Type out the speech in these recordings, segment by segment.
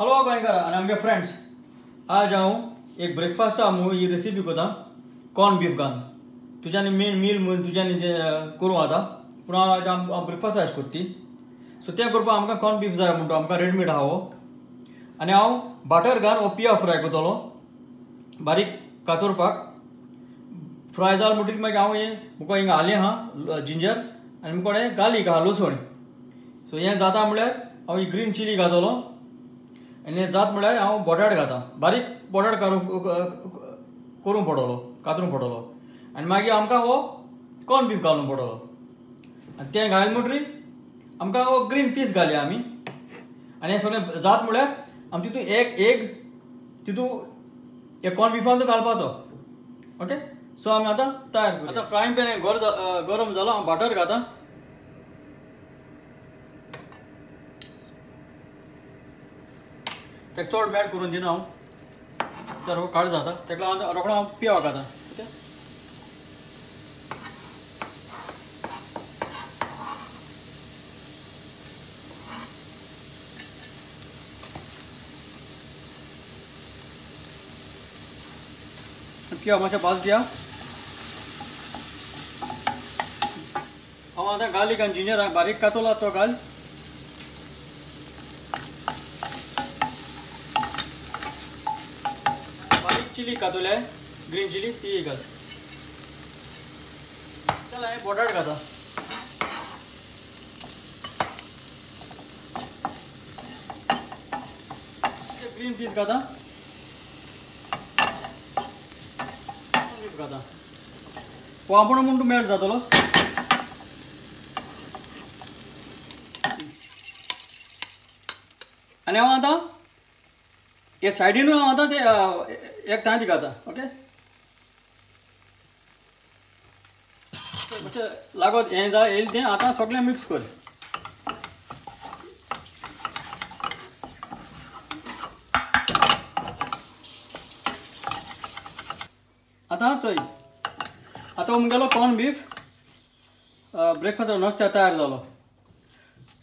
Hello गोंयकार आनी आमगे फ्रेंड्स, आज हांव एक ब्रेकफास्ट ही रेसिपी करता कॉर्न बीफ घालून. तुज्यानी मेन मील म्हणून तुज्यानी करूं आता, पूण आज हांव ब्रेकफास्ट अशें करती. सो तें करपाक आमकां कॉर्न बीफ जाय म्हणटा आमकां रेडीमेड आहा हो. आनी हांव बटर घालून हो पिया फ्राय करतलो बारीक कातरपाक. फ्राय जालो म्हणटकीर मागीर हांव मुको हिंगा आलें आहा जिंजर आनी मुको गार्लीक आहा लसूण. सो हें जाता म्हळ्यार हांव ही ग्रीन चिली घातलो आनी हें जाता म्हळ्यार हांव बटाट घाता. बारीक बटाट करूंक पडटलो, कातरूंक पडटलो. आनी मागीर आमकां हो कॉर्न बीफ घालूंक पडटलो. आनी तें घाल म्हणटरी आमकां हो ग्रीन पीस घालया आमी. आनी हें सगळें जाता म्हळ्यार आमी तितून एक एग तितून हे कॉर्न बिफान घालपाचो. ओके, सो आमी आतां तयार करूया. आतां फ्रायंग पॅन गरम जालो, हांव बटर घाता. तेका चड मेल्ट करून दिना हांव, तर हो काळ जाता. तेका लागून रोखडो हांव पियाव घाता. ओके, पियाव मातशें भाज दिया. हांव आतां गार्लीक आनी जिंजर बारीक कातरला तो घाल. चिली कातोल्या ग्रीन चिली ती घाल. चल हांवें बटाट घाता. Green peas घाता, घाता. हो आपण म्हणून मेल्ट जातलो. आनी हांव आतां हे सायडीनूय हांव आतां ते एक तांती घाता. ओके, मातशें लागत हें येयलें तें आतां सगळें मिक्स कर. आतां चोय, आतां मुगेलो कॉर्न बीफ ब्रेकफास्ट नुस्त्याक तयार जालो.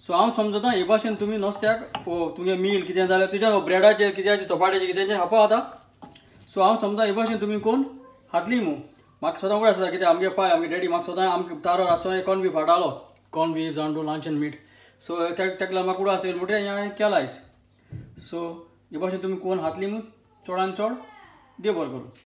सो हांव समजता हे भाशेन तुमी नुस्त्याक तुमगे मील कितें जाल्यार तुज्या ब्रेडाचेर कित्याचें चपाट्याचेर कितेंचें खावपा जाता. सो हांव समजा हे भाशेन तुमी कोण खातली मू. म्हाका सदां उगड आसता कित्याक आमगे डॅडी म्हाका सदां आमकां तारो आसतना कॉर्न बीफ हाडटालो. कॉर्न बीफ जावन लंच आनी मीट. सो तेका लागून म्हाका उगड आसता म्हणटा हांवें केला आयज. सो हे भाशेन तुमी कोण खातली मू चडान चड. देव बरें करूं.